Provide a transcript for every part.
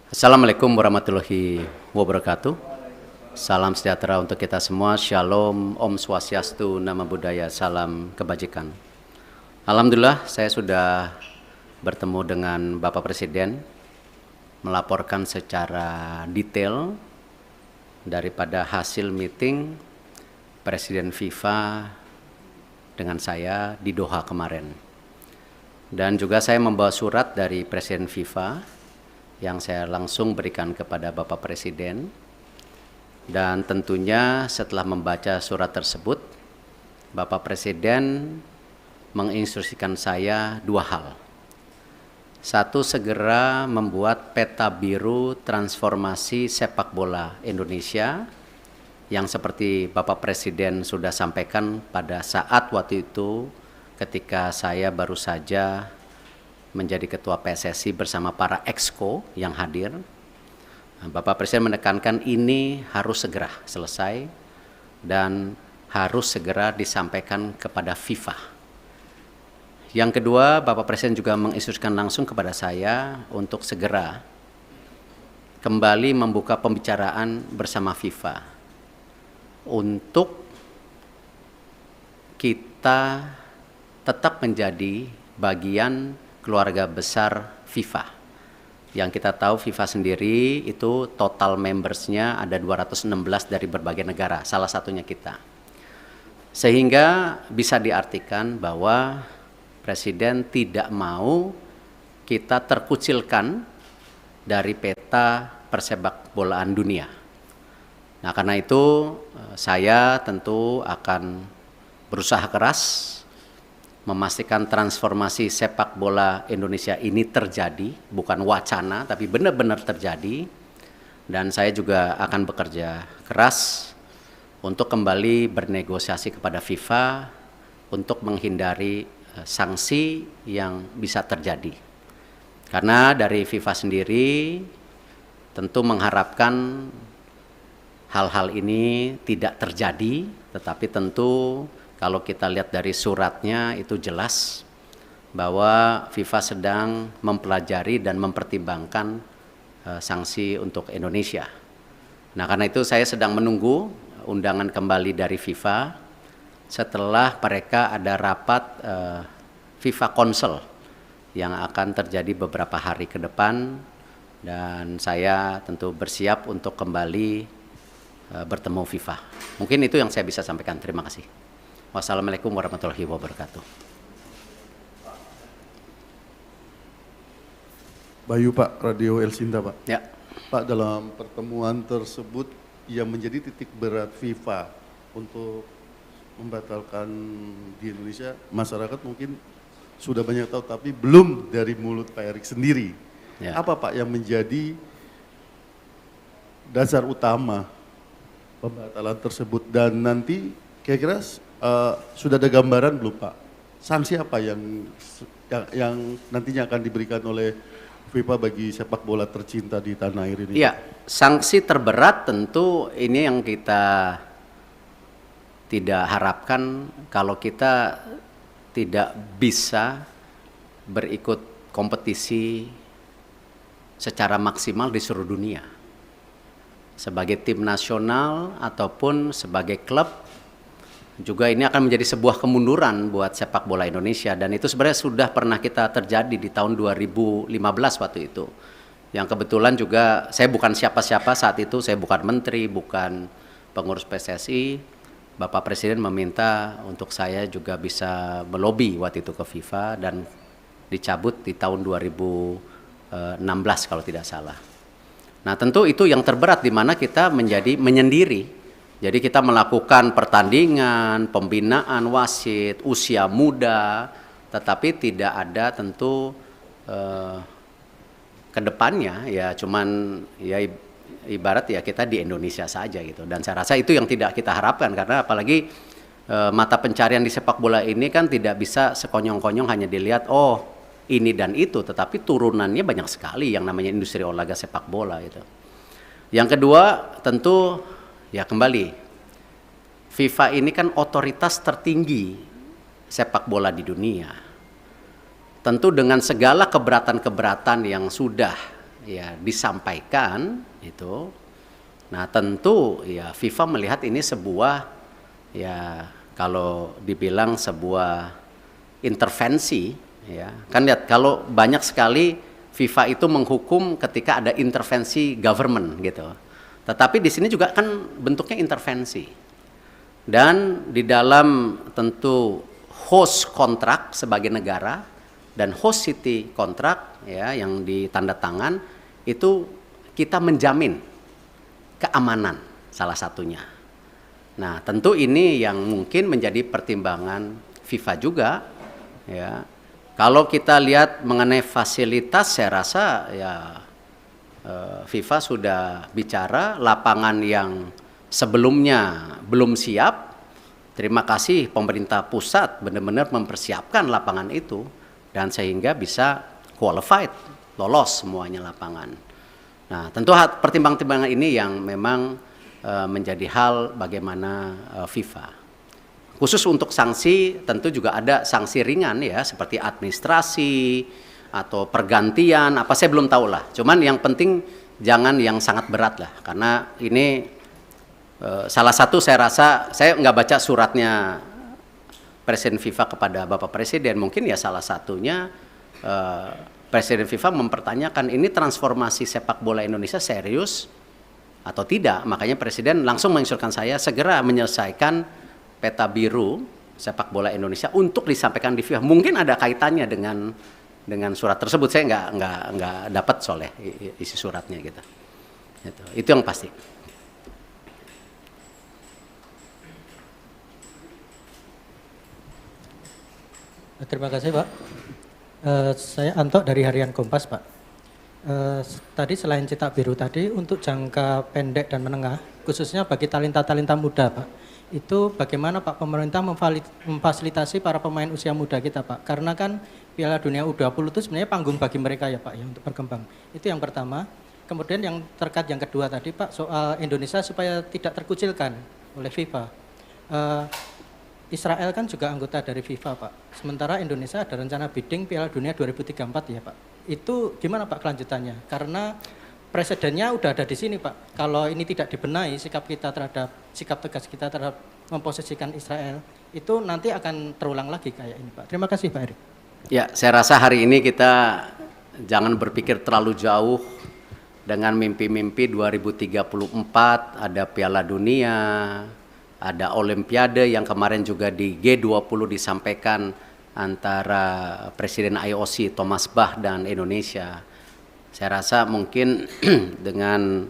Assalamualaikum warahmatullahi wabarakatuh. Salam sejahtera untuk kita semua. Shalom, Om Swastiastu, Namo Buddhaya, salam kebajikan. Alhamdulillah saya sudah bertemu dengan Bapak Presiden, melaporkan secara detail daripada hasil meeting Presiden FIFA dengan saya di Doha kemarin. Dan juga saya membawa surat dari Presiden FIFA yang saya langsung berikan kepada Bapak Presiden. Dan tentunya setelah membaca surat tersebut, Bapak Presiden menginstruksikan saya dua hal. Satu, segera membuat peta biru transformasi sepak bola Indonesia yang seperti Bapak Presiden sudah sampaikan pada saat waktu itu ketika saya baru saja menjadi ketua PSSI bersama para exco yang hadir. Bapak Presiden menekankan ini harus segera selesai dan harus segera disampaikan kepada FIFA. Yang kedua, Bapak Presiden juga menginstruksikan langsung kepada saya untuk segera kembali membuka pembicaraan bersama FIFA untuk kita tetap menjadi bagian keluarga besar FIFA. Yang kita tahu FIFA sendiri itu total membersnya ada 216 dari berbagai negara, salah satunya kita. Sehingga bisa diartikan bahwa Presiden tidak mau kita terkucilkan dari peta persepak bolaan dunia. Nah, karena itu saya tentu akan berusaha keras memastikan transformasi sepak bola Indonesia ini terjadi, bukan wacana, tapi benar-benar terjadi. Dan saya juga akan bekerja keras untuk kembali bernegosiasi kepada FIFA untuk menghindari sanksi yang bisa terjadi. Karena dari FIFA sendiri tentu mengharapkan hal-hal ini tidak terjadi, tetapi tentu kalau kita lihat dari suratnya itu jelas bahwa FIFA sedang mempelajari dan mempertimbangkan sanksi untuk Indonesia. Nah, karena itu saya sedang menunggu undangan kembali dari FIFA setelah mereka ada rapat FIFA Council yang akan terjadi beberapa hari ke depan, dan saya tentu bersiap untuk kembali bertemu FIFA. Mungkin itu yang saya bisa sampaikan. Terima kasih. Wassalamualaikum warahmatullahi wabarakatuh. Bayu Pak, Radio El Sinta Pak. Ya. Pak, dalam pertemuan tersebut yang menjadi titik berat FIFA untuk membatalkan di Indonesia, masyarakat mungkin sudah banyak tahu, tapi belum dari mulut Pak Erik sendiri. Ya. Apa Pak yang menjadi dasar utama pembatalan tersebut, dan nanti kira-kira sudah ada gambaran belum Pak? Sanksi apa yang nantinya akan diberikan oleh FIFA bagi sepak bola tercinta di tanah air ini? Iya, sanksi terberat tentu ini yang kita tidak harapkan kalau kita tidak bisa berikut kompetisi secara maksimal di seluruh dunia. Sebagai tim nasional ataupun sebagai klub, juga ini akan menjadi sebuah kemunduran buat sepak bola Indonesia, dan itu sebenarnya sudah pernah kita terjadi di tahun 2015 waktu itu. Yang kebetulan juga saya bukan siapa-siapa saat itu, saya bukan menteri, bukan pengurus PSSI. Bapak Presiden meminta untuk saya juga bisa melobi waktu itu ke FIFA dan dicabut di tahun 2016 kalau tidak salah. Nah, tentu itu yang terberat di mana kita menjadi menyendiri. Jadi kita melakukan pertandingan, pembinaan wasit, usia muda, tetapi tidak ada tentu kedepannya ya cuman ya ibarat ya kita di Indonesia saja gitu. Dan saya rasa itu yang tidak kita harapkan, karena apalagi mata pencarian di sepak bola ini kan tidak bisa sekonyong-konyong hanya dilihat oh ini dan itu, tetapi turunannya banyak sekali yang namanya industri olahraga sepak bola itu. Yang kedua tentu ya kembali, FIFA ini kan otoritas tertinggi sepak bola di dunia. Tentu dengan segala keberatan-keberatan yang sudah ya disampaikan itu. Nah, tentu ya FIFA melihat ini sebuah, ya kalau dibilang sebuah intervensi, ya kan lihat kalau banyak sekali FIFA itu menghukum ketika ada intervensi government gitu. Tetapi di sini juga kan bentuknya intervensi. Dan di dalam tentu host kontrak sebagai negara dan host city kontrak ya yang ditandatangan itu kita menjamin keamanan salah satunya. Nah, tentu ini yang mungkin menjadi pertimbangan FIFA juga ya. Kalau kita lihat mengenai fasilitas, saya rasa ya FIFA sudah bicara lapangan yang sebelumnya belum siap. Terima kasih pemerintah pusat benar-benar mempersiapkan lapangan itu dan sehingga bisa qualified, lolos semuanya lapangan. Nah, tentu pertimbangan-pertimbangan ini yang memang menjadi hal bagaimana FIFA. Khusus untuk sanksi tentu juga ada sanksi ringan ya seperti administrasi atau pergantian apa saya belum tahu lah. Cuman yang penting jangan yang sangat berat lah karena ini salah satu saya rasa saya nggak baca suratnya Presiden FIFA kepada Bapak Presiden, mungkin ya salah satunya Presiden FIFA mempertanyakan ini transformasi sepak bola Indonesia serius atau tidak. Makanya Presiden langsung menginstruksikan saya segera menyelesaikan peta biru sepak bola Indonesia untuk disampaikan di FIFA. Mungkin ada kaitannya dengan surat tersebut. Saya nggak dapat soalnya isi suratnya gitu. Itu yang pasti. Terima kasih Pak. Saya Anto dari Harian Kompas Pak. Tadi selain cetak biru tadi untuk jangka pendek dan menengah, khususnya bagi talenta-talenta muda Pak, itu bagaimana Pak pemerintah memfasilitasi para pemain usia muda kita Pak? Karena kan Piala Dunia U20 itu sebenarnya panggung bagi mereka ya Pak ya untuk berkembang. Itu yang pertama. Kemudian yang terkait yang kedua tadi Pak soal Indonesia supaya tidak terkucilkan oleh FIFA. Israel kan juga anggota dari FIFA Pak. Sementara Indonesia ada rencana bidding Piala Dunia 2034 ya Pak. Itu gimana Pak kelanjutannya? Karena presidennya udah ada di sini Pak. Kalau ini tidak dibenahi sikap tegas kita terhadap memposisikan Israel itu nanti akan terulang lagi kayak ini Pak. Terima kasih Pak Erick. Ya, saya rasa hari ini kita jangan berpikir terlalu jauh dengan mimpi-mimpi 2034 ada Piala Dunia, ada Olimpiade yang kemarin juga di G20 disampaikan antara Presiden IOC Thomas Bach dan Indonesia. Saya rasa mungkin dengan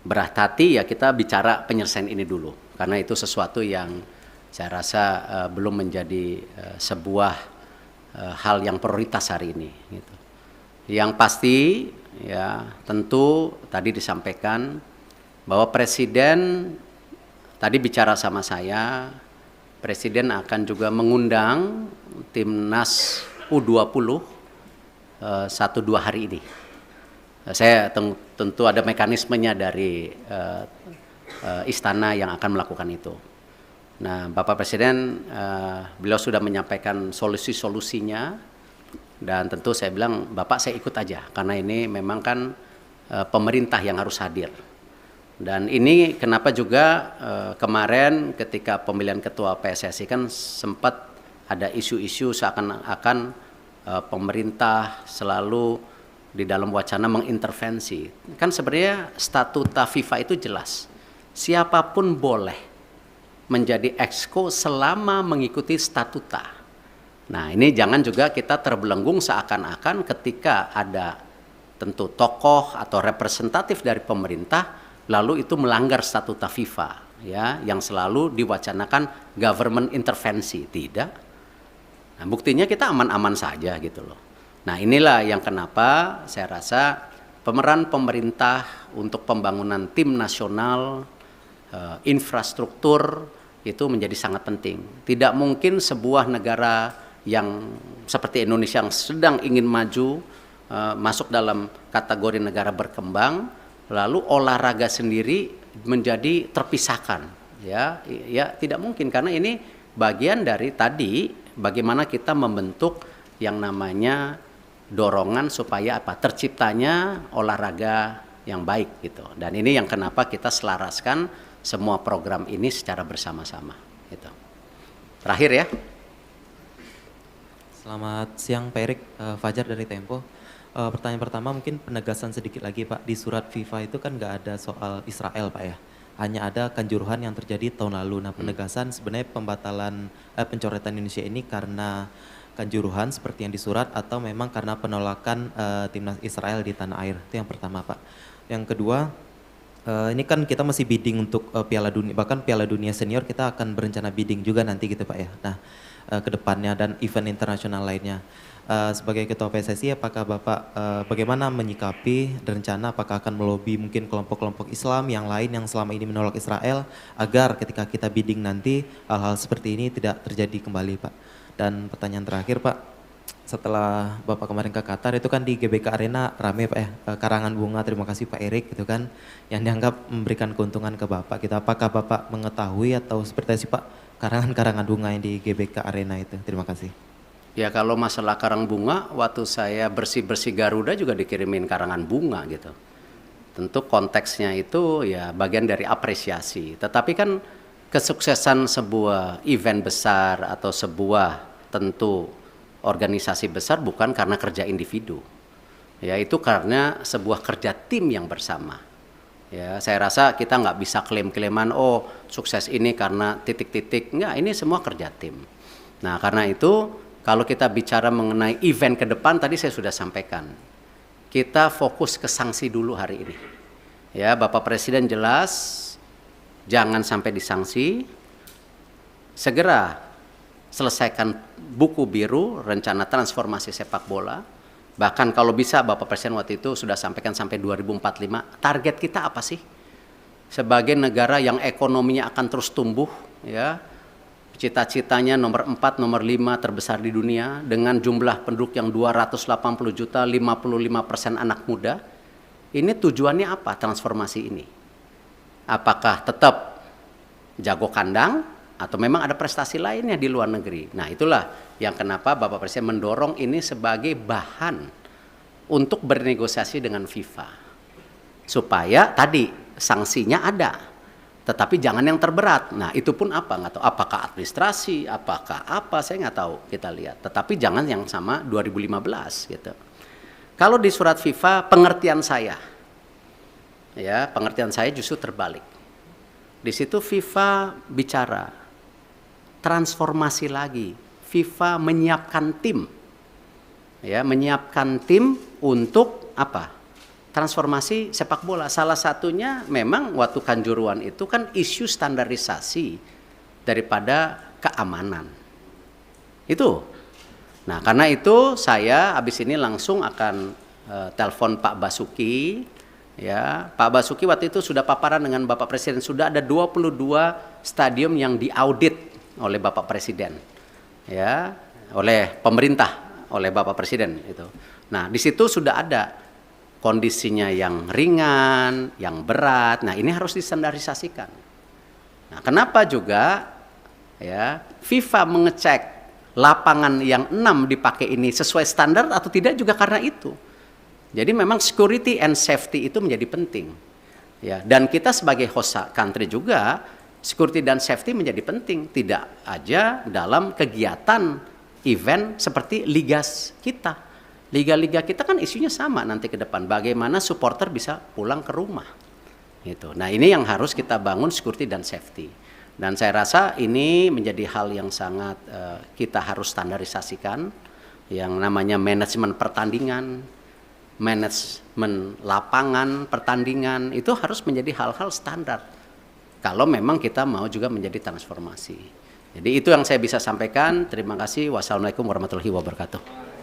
berat hati ya kita bicara penyelesaian ini dulu. Karena itu sesuatu yang saya rasa belum menjadi sebuah hal yang prioritas hari ini. Gitu. Yang pasti ya tentu tadi disampaikan bahwa Presiden tadi bicara sama saya, Presiden akan juga mengundang Timnas U20 1-2 hari ini. Saya tentu ada mekanismenya dari istana yang akan melakukan itu. Nah, Bapak Presiden beliau sudah menyampaikan solusi-solusinya dan tentu saya bilang Bapak saya ikut aja karena ini memang kan pemerintah yang harus hadir. Dan ini kenapa juga kemarin ketika pemilihan ketua PSSI kan sempat ada isu-isu seakan-akan pemerintah selalu di dalam wacana mengintervensi. Kan sebenarnya statuta FIFA itu jelas. Siapapun boleh menjadi exco selama mengikuti statuta. Nah, ini jangan juga kita terbelenggung seakan-akan ketika ada tentu tokoh atau representatif dari pemerintah lalu itu melanggar statuta FIFA ya yang selalu diwacanakan government intervensi. Tidak. Nah, buktinya kita aman-aman saja gitu loh. Nah, inilah yang kenapa saya rasa pemeran pemerintah untuk pembangunan tim nasional, infrastruktur itu menjadi sangat penting. Tidak mungkin sebuah negara yang seperti Indonesia yang sedang ingin maju, masuk dalam kategori negara berkembang, lalu olahraga sendiri menjadi terpisahkan. Ya tidak mungkin karena ini bagian dari tadi bagaimana kita membentuk yang namanya dorongan supaya apa? Terciptanya olahraga yang baik gitu. Dan ini yang kenapa kita selaraskan semua program ini secara bersama-sama gitu. Terakhir ya. Selamat siang Pak Erik, Fajar dari Tempo. Pertanyaan pertama mungkin penegasan sedikit lagi Pak, di surat FIFA itu kan nggak ada soal Israel Pak ya, hanya ada kanjuruhan yang terjadi tahun lalu. Nah penegasan sebenarnya pembatalan pencoretan Indonesia ini karena kanjuruhan seperti yang di surat atau memang karena penolakan timnas Israel di tanah air, itu yang pertama Pak. Yang kedua, ini kan kita masih bidding untuk Piala Dunia, bahkan Piala Dunia Senior kita akan berencana bidding juga nanti gitu Pak ya. Nah ke depannya dan event internasional lainnya. Sebagai Ketua PSSI, apakah Bapak bagaimana menyikapi dan rencana apakah akan melobi mungkin kelompok-kelompok Islam yang lain yang selama ini menolak Israel agar ketika kita bidding nanti hal-hal seperti ini tidak terjadi kembali Pak. Dan pertanyaan terakhir Pak, setelah Bapak kemarin ke Qatar itu kan di GBK Arena rame Pak ya, karangan bunga, terima kasih Pak Erik gitu kan, yang dianggap memberikan keuntungan ke Bapak. Kita apakah Bapak mengetahui atau seperti apa sih Pak karangan-karangan bunga yang di GBK Arena itu? Terima kasih. Ya kalau masalah karang bunga, waktu saya bersih-bersih Garuda juga dikirimin karangan bunga gitu. Tentu konteksnya itu ya bagian dari apresiasi. Tetapi kan kesuksesan sebuah event besar atau sebuah tentu organisasi besar bukan karena kerja individu. Ya itu karena sebuah kerja tim yang bersama. Ya saya rasa kita nggak bisa klaim-klaiman oh sukses ini karena titik-titik. Enggak, ini semua kerja tim. Nah karena itu kalau kita bicara mengenai event ke depan, tadi saya sudah sampaikan. Kita fokus ke sanksi dulu hari ini. Ya, Bapak Presiden jelas, jangan sampai disanksi. Segera selesaikan buku biru, rencana transformasi sepak bola. Bahkan kalau bisa Bapak Presiden waktu itu sudah sampaikan sampai 2045. Target kita apa sih? Sebagai negara yang ekonominya akan terus tumbuh, ya. Cita-citanya nomor 4, nomor 5 terbesar di dunia dengan jumlah penduduk yang 280 juta, 55% anak muda. Ini tujuannya apa transformasi ini? Apakah tetap jago kandang atau memang ada prestasi lainnya di luar negeri? Nah itulah yang kenapa Bapak Presiden mendorong ini sebagai bahan untuk bernegosiasi dengan FIFA. Supaya tadi sanksinya ada. Tetapi jangan yang terberat. Nah itu pun apa? Nggak tahu. Apakah administrasi? Apakah apa? Saya nggak tahu. Kita lihat. Tetapi jangan yang sama 2015 gitu. Kalau di surat FIFA pengertian saya, ya pengertian saya justru terbalik. Di situ FIFA bicara transformasi lagi. FIFA menyiapkan tim, ya menyiapkan tim untuk apa? Transformasi sepak bola. Salah satunya memang waktu Kanjuruhan itu kan isu standarisasi daripada keamanan. Itu. Nah karena itu saya habis ini langsung akan telepon Pak Basuki. Ya, Pak Basuki waktu itu sudah paparan dengan Bapak Presiden. Sudah ada 22 stadium yang diaudit oleh Bapak Presiden. Ya, oleh pemerintah, oleh Bapak Presiden itu. Nah di situ sudah ada kondisinya yang ringan, yang berat. Nah, ini harus distandarisasikan. Nah, kenapa juga ya FIFA mengecek lapangan yang 6 dipakai ini sesuai standar atau tidak juga karena itu. Jadi memang security and safety itu menjadi penting. Ya, dan kita sebagai host country juga security dan safety menjadi penting, tidak aja dalam kegiatan event seperti liga kita. Liga-liga kita kan isunya sama nanti ke depan. Bagaimana supporter bisa pulang ke rumah. Gitu. Nah ini yang harus kita bangun security dan safety. Dan saya rasa ini menjadi hal yang sangat kita harus standarisasikan. Yang namanya manajemen pertandingan, manajemen lapangan pertandingan, itu harus menjadi hal-hal standar. Kalau memang kita mau juga menjadi transformasi. Jadi itu yang saya bisa sampaikan. Terima kasih. Wassalamualaikum warahmatullahi wabarakatuh.